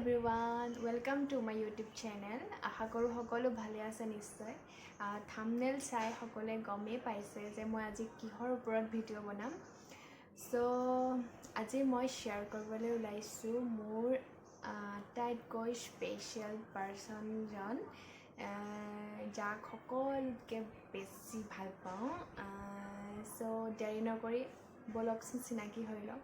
everyone, welcome to my YouTube channel. আশা কৰো সকলো ভালে আছে নিশ্চয়। থাম্বনেল চাই সকলে গমে পাইছে যে মই আজি কিহৰ ওপৰত ভিডিঅ' বনাম। সো আজি মই শেয়াৰ কৰিবলৈ ওলাইছো মোৰ আটাইতকৈ স্পেশাল পাৰ্সন জন যাক সকলোতকৈ বেছি ভাল পাওঁ। সো দেৰি নকৰি বলকচোন চিনাকি হৈ লওঁ।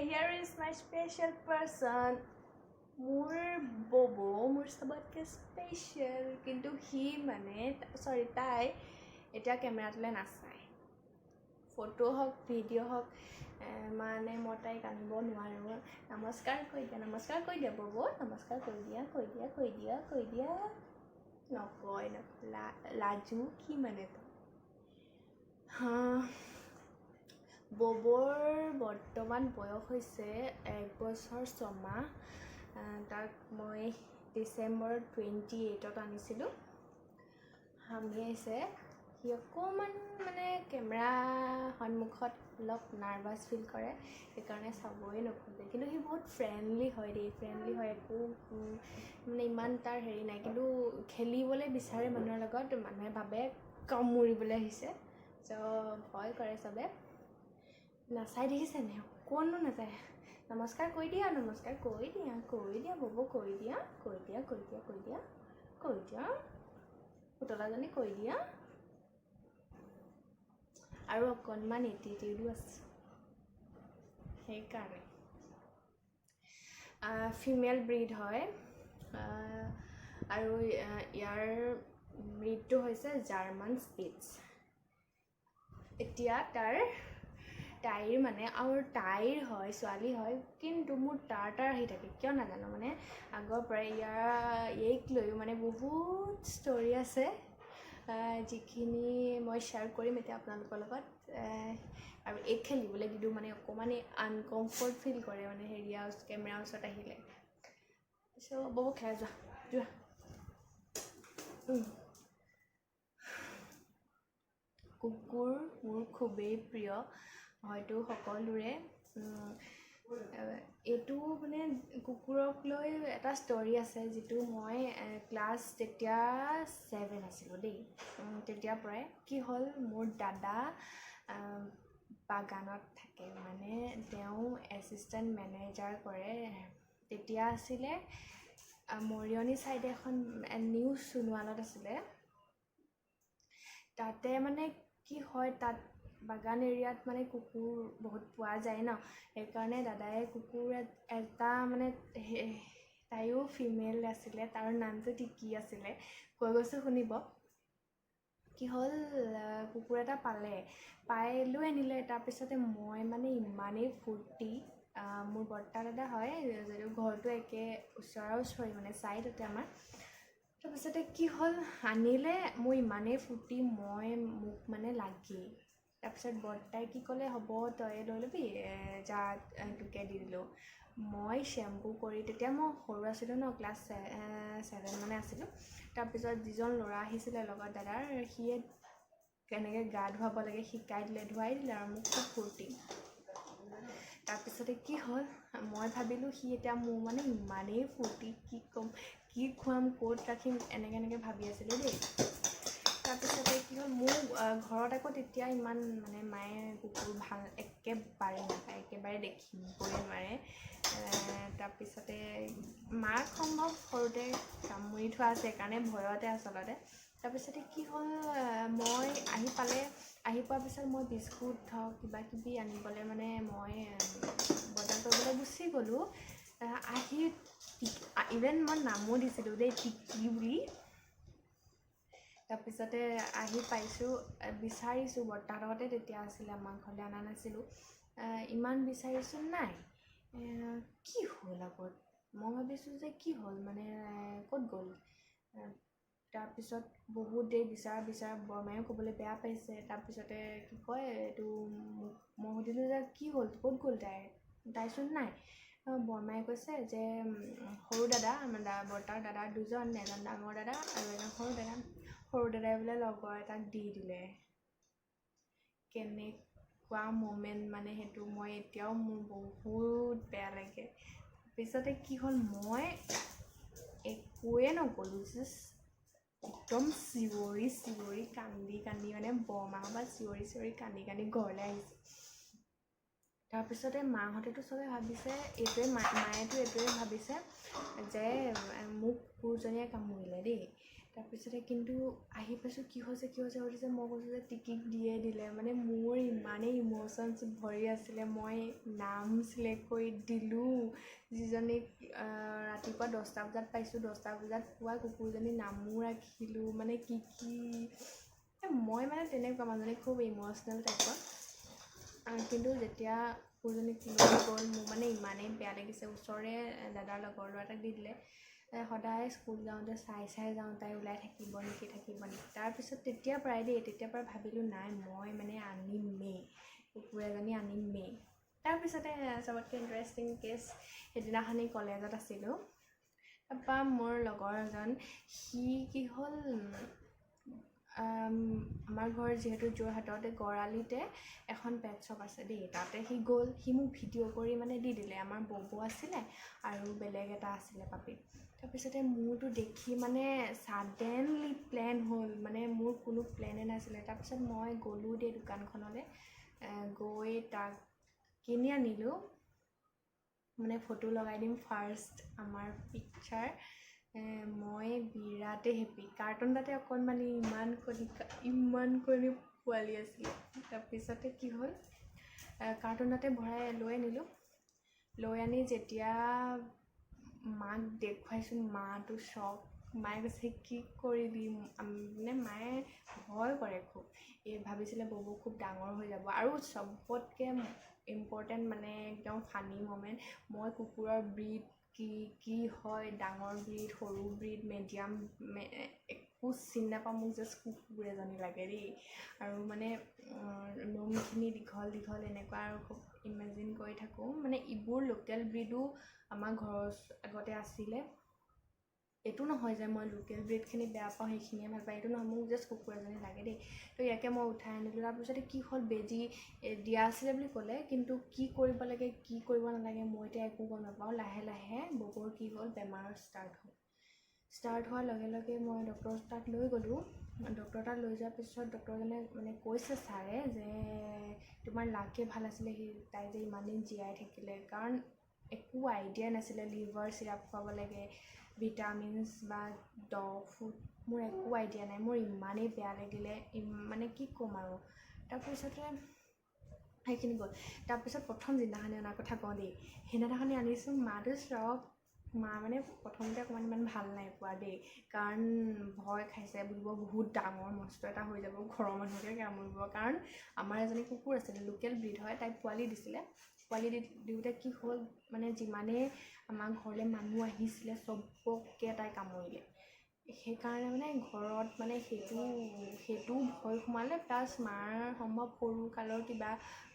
Here is my special person. মোৰ ববো মোৰ সবতকৈ স্পেশাল, কিন্তু সি তাই এতিয়া কেমেৰাটোলৈ নাচায়। ফটো হওক ভিডিঅ' হওক মানে মই তাইক আনিব নোৱাৰোঁ। নমস্কাৰ কৈ দিয়া ববো, নমস্কাৰ কৈ দিয়া নকয় লাজু কি তো। ববৰ বৰ্তমান বয়স হৈছে 1 বছৰ 6 মাহ। তাক মই ডিচেম্বৰ 28ত আনিছিলোঁ। হামি আহিছে। সি অকণমান কেমেৰা সন্মুখত অলপ নাৰ্ভাছ ফিল কৰে, সেইকাৰণে চাবই নোখোজে। কিন্তু সি বহুত ফ্ৰেণ্ডলি হয় একো ইমান তাৰ হেৰি নাই, কিন্তু খেলিবলৈ বিচাৰে মানুহৰ লগত। মানুহে ভাবে কামুৰিবলৈ আহিছে, চ' ভয় কৰে চবে। নাচাই দেখিছেনে, অকণো নাচায়। নমস্কাৰ কৈ দিয়া ববো, কৈ দিয়া পুতলাজনী কৈ দিয়া। আৰু অকণমান এটিটিউডো আছে, সেইকাৰণে। ফিমেল ব্ৰীড হয়, আৰু ইয়াৰ ব্ৰীডটো হৈছে জাৰ্মান স্পিটছ। এতিয়া তাইৰ হয়, ছোৱালী হয়, কিন্তু মোৰ তাৰ আহি থাকে কিয় নাজানো। আগৰ পৰাই এইক লৈও বহুত ষ্টৰি আছে, যিখিনি মই শ্বেয়াৰ কৰিম এতিয়া আপোনালোকৰ লগত। আৰু এইক খেলিবলৈ দিওঁ, অকণমান আনকমফৰ্ট ফিল কৰে কেমেৰা ওচৰত আহিলে। চ' ববো খেলা যোৱা। কুকুৰ মোৰ খুবেই প্ৰিয়, হয়তো সকলোৰে। এইটো কুকুৰক লৈ এটা ষ্টৰি আছে, যিটো মই ক্লাছ তেতিয়া 7 আছিলোঁ দেই। তেতিয়াৰ পৰাই কি হ'ল, মোৰ দাদা বাগানত থাকে, তেওঁ এছিষ্টেণ্ট মেনেজাৰ কৰে। তেতিয়া আছিলে মৰিয়নি চাইডে এখন নিউ সোণোৱালত আছিলে। তাতে কি হয়, তাত বাগান এৰিয়াত কুকুৰ বহুত পোৱা যায় ন, সেইকাৰণে দাদাই কুকুৰ এটা তাইও ফিমেল আছিলে, তাৰ নামটো টিকি আছিলে। কৈ গৈছোঁ শুনিব। কি হ'ল, কুকুৰ এটা পাই লৈ আনিলে। তাৰপিছতে মই ইমানেই ফূৰ্তি, মোৰ বৰ্তা দাদা হয় যদিও ঘৰটো একে ওচৰা চাইডতে আমাৰ। তাৰপিছতে কি হ'ল, আনিলে, মোৰ ইমানেই ফূৰ্তি, মোক লাগি। তাৰপিছত বৰ্তাই কি ক'লে, হ'ব তই লৈ ল'বি, যা তোকে দি দিলোঁ। মই শ্বেম্পু কৰি, তেতিয়া মই সৰু আছিলোঁ ন, ক্লাছ 7 আছিলোঁ। তাৰপিছত যিজন ল'ৰা আহিছিলে লগত দাদাৰ, সিয়ে কেনেকৈ গা ধুৱাব লাগে শিকাই দিলে, ধুৱাই দিলে, আৰু মোক খুব ফূৰ্তি। তাৰপিছতে কি হ'ল, মই ভাবিলোঁ সি এতিয়া মোৰ ইমানেই ফূৰ্তি, কি ক'ম, কি খুৱাম, ক'ত ৰাখিম, এনেকৈ ভাবি আছিলোঁ দেই। তাৰপিছতে কি হ'ল, মোৰ ঘৰত আকৌ তেতিয়া ইমান মায়ে কুকুৰ ভাল একেবাৰে নাপায়, একেবাৰে দেখিবই নোৱাৰে। তাৰপিছতে মাক সম্ভৱ সৰুতে কামুৰি থোৱা আছে, সেইকাৰণে ভয়তে আচলতে। তাৰপিছতে কি হ'ল, মই আহি পোৱাৰ পিছত মই বিস্কুট হওক কিবাকিবি আনিবলৈ মই বজাৰ কৰিবলৈ গুচি গ'লোঁ আহি ইভেন মই নামো দিছিলোঁ দেই টিকি বুলি। তাৰপিছতে আহি পাইছোঁ বিচাৰিছোঁ বৰ্তাৰ লগতে তেতিয়া আছিলে আমাৰ ঘৰলৈ অনা নাছিলোঁ ইমান বিচাৰিছোঁ নাই কি হ'ল আগত মই ভাবিছোঁ যে কি হ'ল মানে ক'ত গ'ল তাৰপিছত বহুত দেৰি বিচাৰা বৰমায়েও ক'বলৈ বেয়া পাইছে তাৰপিছতে কি কয় এইটো মই সুধিলোঁ যে কি হ'ল ক'ত গ'ল তাইচোন নাই বৰমায়ে কৈছে যে সৰু দাদা আমাৰ বৰ্তাৰ দাদা দুজন এজন ডাঙৰ দাদা আৰু এজন সৰু দাদাই বোলে লগৰ এটাক দি দিলে কেনেকুৱা মমেণ্ট মানে সেইটো মই এতিয়াও মোৰ বহুত বেয়া লাগে পিছতে কি হ'ল মই একোৱে নক'লোঁ জাষ্ট একদম চিঞৰি কান্দি মানে বৰমাহঁতৰ পৰা চিঞৰি কান্দি ঘৰলৈ আহিছোঁ তাৰপিছতে মাহঁতেতো চবে ভাবিছে এইটোৱে মায়েতো এইটোৱে ভাবিছে যে মোক কুকুৰজনীয়ে কামুৰিলে দেই তাৰপিছতে কিন্তু আহি পাইছোঁ কি হৈছে সুধিছে মই কৈছোঁ যে টিকিক দিয়ে দিলে মানে মোৰ ইমানেই ইম'শ্যনছ ভৰি আছিলে মই নাম চিলেক্ট কৰি দিলোঁ যিজনীক ৰাতিপুৱা 10টা বজাত পাইছোঁ 10টা বজাত পোৱা কুকুৰজনীৰ নামো ৰাখিলোঁ মানে কি মই মানে তেনেকুৱা মানুহজনী খুব ইম'শ্যনেল টাইপৰ কিন্তু যেতিয়া কুকুৰজনী লৈ গ'ল মোৰ মানে ইমানেই বেয়া লাগিছে ওচৰৰে দাদাৰ লগৰ ল'ৰা এটাক দি দিলে সদায় স্কুল যাওঁতে চাই যাওঁ তাই ওলাই থাকিব নেকি তাৰপিছত তেতিয়াৰ পৰাই ভাবিলোঁ নাই মই মানে আনিমেই কুকুৰ এজনী আনিমেই তাৰপিছতে চবতকৈ ইণ্টাৰেষ্টিং কেছ সেইদিনাখনি কলেজত আছিলোঁ তাৰপৰা মোৰ লগৰ এজন সি কি হ'ল আমাৰ ঘৰ যিহেতু যোৰহাটত গড়আলিতে এখন পেট শ্বপ আছে দেই তাতে সি গ'ল সি মোক ভিডিঅ' কৰি মানে দি দিলে আমাৰ ববৌ আছিলে আৰু বেলেগ এটা আছিলে পাপি তাৰপিছতে মোৰতো দেখি মানে ছাডেনলি প্লেন হ'ল মানে মোৰ কোনো প্লেনে নাছিলে তাৰপিছত মই গ'লোঁ দেই দোকানখনলৈ গৈ তাক কিনি আনিলোঁ মানে ফটো লগাই দিম ফাৰ্ষ্ট আমাৰ পিকচাৰ মই বিৰাটেই হেপী কাৰ্টুন তাতে অকণমানি ইমান কণী পোৱালি আছিলে তাৰপিছতে কি হ'ল কাৰ্টুনতে ভৰাই লৈ আনিলোঁ লৈ আনি যেতিয়া মাক দেখুৱাইছোঁ মাটো শ্বক মায়ে কৈছে কি কৰিবি মানে মায়ে ভয় কৰে খুব ভাবিছিলে ববৌ খুব ডাঙৰ হৈ যাব আৰু চবতকৈ ইম্পৰ্টেণ্ট মানে একদম ফানি মমেণ্ট মই কুকুৰৰ ব্ৰীড কি হয় ডাঙৰ ব্ৰীড সৰু ব্ৰীড মেডিয়াম একো চিনি নাপাওঁ মোক জাষ্ট কুকুৰ এজনী লাগে দেই আৰু মানে নোমখিনি দীঘল এনেকুৱা আৰু খুব ইমেজিন কৰি থাকোঁ মানে এইবোৰ লোকেল ব্ৰীডো আমাৰ ঘৰৰ আগতে আছিলে এইটো নহয় যে মই লোকেল ব্ৰীডখিনি বেয়া পাওঁ সেইখিনিয়ে ভাল পাওঁ এইটো নহয় মোক জাষ্ট কুকুৰ এজনী লাগে দেই তো ইয়াকে মই উঠাই আনিলোঁ তাৰপিছতে কি হ'ল বেজী দিয়া আছিলে বুলি ক'লে কিন্তু কি কৰিব লাগে কি কৰিব নালাগে মই এতিয়া একো গম নাপাওঁ লাহে ববৌৰ কি হ'ল বেমাৰ ষ্টাৰ্ট হোৱাৰ লগে লগে মই ডক্টৰৰ তাত লৈ গ'লোঁ ডক্টৰৰ তাত লৈ যোৱাৰ পিছত ডক্টৰজনে মানে কৈছে ছাৰে যে তোমাৰ লাকে ভাল আছিলে তাই যে ইমান দিন জীয়াই থাকিলে কাৰণ একো আইডিয়া নাছিলে লিভাৰ চিৰাপ খুৱাব লাগে ভিটামিনছ বা ডগ ফুড মোৰ একো আইডিয়া নাই মোৰ ইমানেই বেয়া লাগিলে মানে কি ক'ম আৰু তাৰপিছতে সেইখিনি গ'ল তাৰপিছত প্ৰথম যিদিনাখনি অনাৰ কথা কওঁ দেই সেইদিনাখনি আনিছোঁ মাটো শ্বক মা মানে প্ৰথমতে অকণমান ইমান ভাল নাই পোৱা দেই কাৰণ ভয় খাইছে বুলিব বহুত ডাঙৰ মস্ত এটা হৈ যাব ঘৰৰ মানুহকে কামুৰিব কাৰণ আমাৰ এজনী কুকুৰ আছিলে লোকেল ব্ৰীড হয় তাই পোৱালি দিছিলে পোৱালি দিওঁতে কি হ'ল মানে যিমানেই আমাৰ ঘৰলৈ মানুহ আহিছিলে চবকে তাই কামুৰিলে সেইকাৰণে মানে ঘৰত মানে সেইটো ভয় সোমালে প্লাছ মাৰ সম্ভৱ সৰু কালৰ কিবা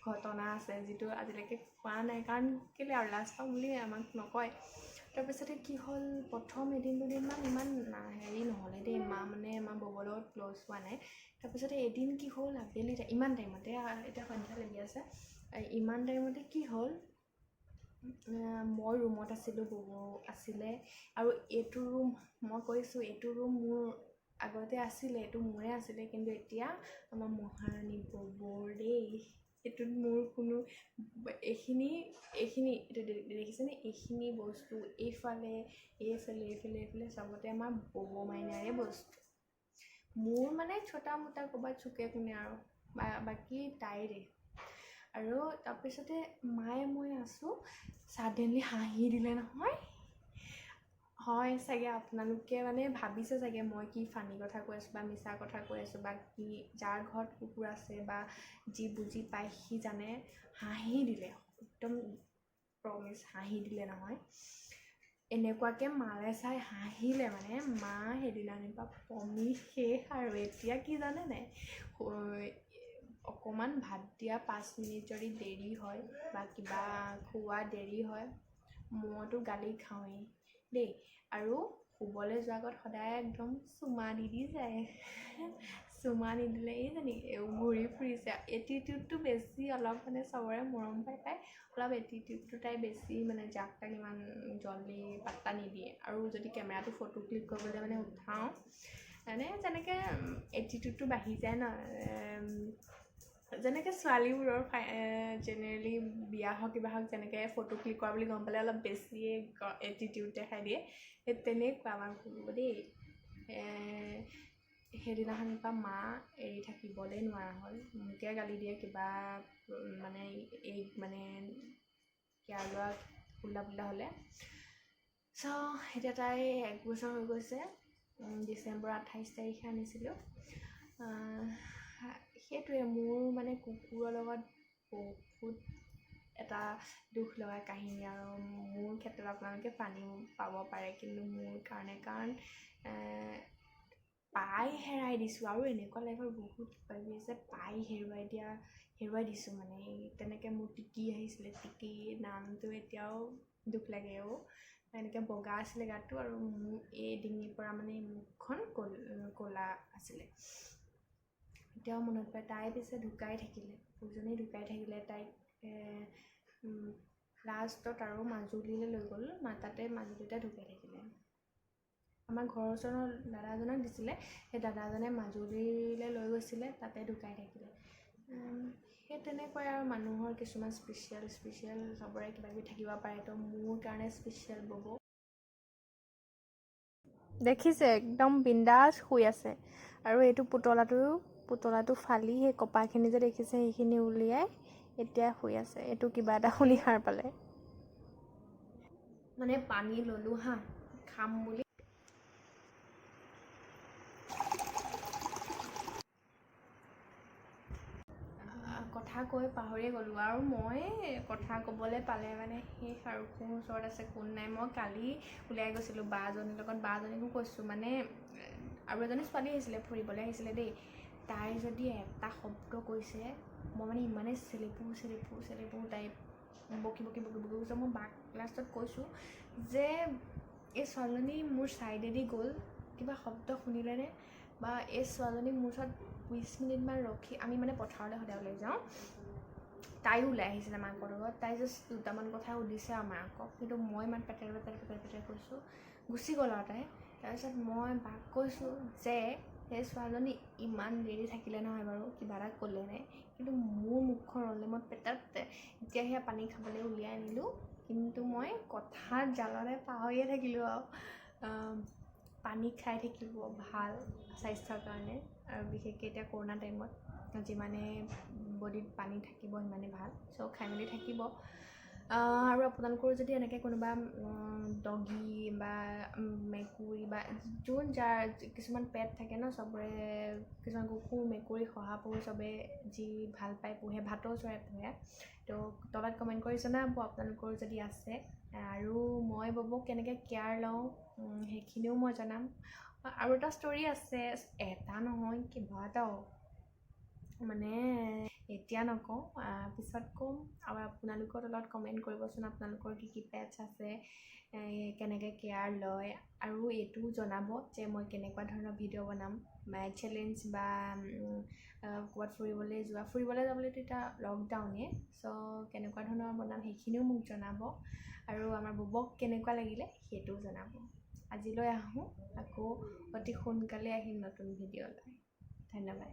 ঘটনা আছে যিটো আজিলৈকে কোৱা নাই কাৰণ কেলৈ আৰু লাজ পাওঁ বুলি আমাক নকয় তাৰপিছতে কি হ'ল প্ৰথম এদিন দুদিনমান ইমান হেৰি নহ'লে দেই মা মানে আমাৰ ববৰ লগত ক্ল'জ হোৱা নাই তাৰপিছতে এদিন কি হ'ল আবেলি ইমান টাইমতে এতিয়া সন্ধিয়া লাগি আছে ইমান টাইমতে কি হ'ল মই ৰুমত আছিলোঁ ববৌ আছিলে আৰু এইটো ৰুম মই কৈছোঁ এইটো ৰুম মোৰ আগতে আছিলে এইটো মোৰে আছিলে কিন্তু এতিয়া আমাৰ মহাৰাণী ববৰ দেই এইটোত মোৰ কোনো এইখিনি এইটো দেখিছেনে এইখিনি বস্তু এইফালে চবতে আমাৰ ববৌ মাইনাৰে বস্তু মোৰ মানে ছটা মোটা ক'ৰবাত চুকে কোণে আৰু বাকী তাইৰে আৰু তাৰপিছতে মায়ে মই আছোঁ, ছাডেনলি হাঁহি দিলে নহয়। হয় চাগে আপোনালোকে মানে ভাবিছে চাগে মই কি ফানি কথা কৈ আছোঁ বা মিছা কথা কৈ আছোঁ বা কি, যাৰ ঘৰত কুকুৰ আছে বা যি বুজি পায় সি জানে। হাঁহি দিলে, একদম প্ৰমিছ হাঁহি দিলে নহয়। এনেকুৱাকৈ মালে চাই হাঁহিলে মানে মা সেইদিনাখনিৰ পৰা পমি শেষ। আৰু এতিয়া কি জানে নাই, অকণমান ভাত দিয়া 5 মিনিট যদি দেৰি হয় বা কিবা খোৱা দেৰি হয়, মইতো গালি খাওঁৱেই দেই। আৰু শুবলৈ যোৱাৰ আগত সদায় একদম চুমা দি যায়। চুমা নিদিলে এইজনী ঘূৰি ফুৰিছে। এটিটিউডটো বেছি অলপ, মানে চবৰে মৰম পাই অলপ এটিটিউডটো তাই বেছি, মানে যাক তাক ইমান জল্দি পাত্তা নিদিয়ে। আৰু যদি কেমেৰাটো ফটো ক্লিক কৰিবলৈ মানে উঠাওঁ, মানে যেনেকৈ এটিটিউডটো বাঢ়ি যায় ন, যেনেকৈ ছোৱালীবোৰৰ জেনেৰেলি বিয়া হওক কিবা হওক, যেনেকৈ ফটো ক্লিক কৰা বুলি গম পালে অলপ বেছিয়ে এটিটিউড দেখাই দিয়ে, সেই তেনেকুৱা আমাৰ কৰিব দেই। সেইদিনাখনৰ পৰা মা এৰি থাকিবলৈ নোৱাৰা হ'ল, মোকে গালি দিয়ে কিবা মানে এই মানে কেয়াৰ লোৱা উল্টা পুল্টা হ'লে। চ' এতিয়া তাই 1 বছৰ হৈ গৈছে। ডিচেম্বৰ 28 তাৰিখে আনিছিলোঁ। সেইটোৱে মোৰ মানে কুকুৰৰ লগত বহুত এটা দুখ লগা কাহিনী। আৰু মোৰ ক্ষেত্ৰত আপোনালোকে পানী পাব পাৰে, কিন্তু মোৰ কাৰণে, কাৰণ পাই হেৰাই দিছোঁ। আৰু এনেকুৱা লাইফৰ বহুত কিবাকিবি আছে, পাই হেৰুৱাই দিছোঁ। মানে তেনেকৈ মোৰ টিকি আহিছিলে, টিকি নামটো এতিয়াও দুখ লাগে। এনেকৈ বগা আছিলে গাটো, আৰু মোৰ এই ডিঙিৰ পৰা মানে মুখখন ক'লা আছিলে। এতিয়াও মনত পৰে। তাই পিছে ঢুকাই থাকিলে, দুজনী ঢুকাই থাকিলে। তাইক লাষ্টত আৰু মাজুলীলৈ লৈ গ'ল, তাতে মাজুলীতে ঢুকাই থাকিলে। আমাৰ ঘৰৰ ওচৰৰ দাদা এজনক দিছিলে, সেই দাদাজনে মাজুলীলৈ লৈ গৈছিলে, তাতে ঢুকাই থাকিলে। সেই তেনেকুৱাই আৰু মানুহৰ কিছুমান স্পেচিয়েল চবৰে কিবাকিবি থাকিব পাৰে। তো মোৰ কাৰণে স্পেচিয়েল বব। দেখিছে একদম বিন্দাছ শুই আছে। আৰু এইটো পুতলাটো ফালি সেই কপাহখিনি যে দেখিছে সেইখিনি উলিয়াই এতিয়া শুই আছে। এইটো কিবা এটা শুনি সাৰ পালে। মানে পানী ল'লোঁ হা, খাম বুলি। কথা কৈ পাহৰিয়ে গ'লোঁ। আৰু মই কথা ক'বলৈ পালে মানে শেষ আৰু, কোন ওচৰত আছে কোন নাই। মই কালি ওলাই গৈছিলোঁ বাজনীৰ লগত, বাজনীকো কৈছোঁ মানে, আৰু এজনী ছোৱালী আহিছিলে, ফুৰিবলৈ আহিছিলে দেই। তাই যদি এটা শব্দ কৈছে, মই মানে ইমানেই চেলেপু টাইপ বকি কৈছোঁ। মই বাক লাষ্টত কৈছোঁ যে এই ছোৱালীজনী মোৰ ছাইডেদি গ'ল, কিবা শব্দ শুনিলেনে, বা এই ছোৱালীজনী মোৰ ওচৰত 20 মিনিটমান ৰখি, আমি মানে পথাৰলৈ সদায় ওলাই যাওঁ, তাইও ওলাই আহিছিলে মাকৰ লগত। তাই জাষ্ট দুটামান কথা সুধিছে আৰু মাকক, কিন্তু মই ইমান পেটেৰ কৈছোঁ, গুচি গ'ল আৰু তাই। তাৰপিছত মই বাক কৈছোঁ যে সেই ছোৱালীজনী ইমান দেৰি থাকিলে নহয় বাৰু, কিবা এটা ক'লে নাই, কিন্তু মোৰ মুখখন ৰ'লে মই এতিয়া সেয়া পানী খাবলৈ উলিয়াই আনিলোঁ, কিন্তু মই কথাত জালতে পাহৰিয়ে থাকিলোঁ। আৰু পানী খাই থাকিব ভাল স্বাস্থ্যৰ কাৰণে, আৰু বিশেষকৈ এতিয়া কৰোণা টাইমত যিমানে বডিত পানী থাকিব সিমানে ভাল। চ' খাই মেলি থাকিব। আৰু আপোনালোকৰ যদি এনেকৈ কোনোবা ডগী বা মেকুৰী বা যাৰ কিছুমান পেট থাকে ন, চবৰে কিছুমান কুকুৰ মেকুৰী শহাপহু চবে যি ভাল পায় পোহে, ভাটৌ চৰাই পোহে, তো তলত কমেণ্ট কৰি জনাব আপোনালোকৰ যদি আছে। আৰু মই ববক কেনেকৈ কেয়াৰ লওঁ সেইখিনিও মই জনাম। আৰু এটা ষ্টৰি আছে, এটা নহয় কেইবাটাও, মানে এতিয়া নকওঁ, পিছত ক'ম। আৰু আপোনালোকৰ তলত কমেণ্ট কৰিবচোন আপোনালোকৰ কি পেটছ আছে, কেনেকৈ কেয়াৰ লয়। আৰু এইটোও জনাব যে মই কেনেকুৱা ধৰণৰ ভিডিঅ' বনাম, চেলেঞ্জ বা ক'ৰবাত ফুৰিবলৈ যাবলৈতো এতিয়া লকডাউনে, চ' কেনেকুৱা ধৰণৰ বনাম সেইখিনিও মোক জনাব। আৰু আমাৰ ববক কেনেকুৱা লাগিলে সেইটোও জনাব। আজিলৈ আহোঁ, আকৌ অতি সোনকালে আহিম নতুন ভিডিঅ' লৈ। ধন্যবাদ।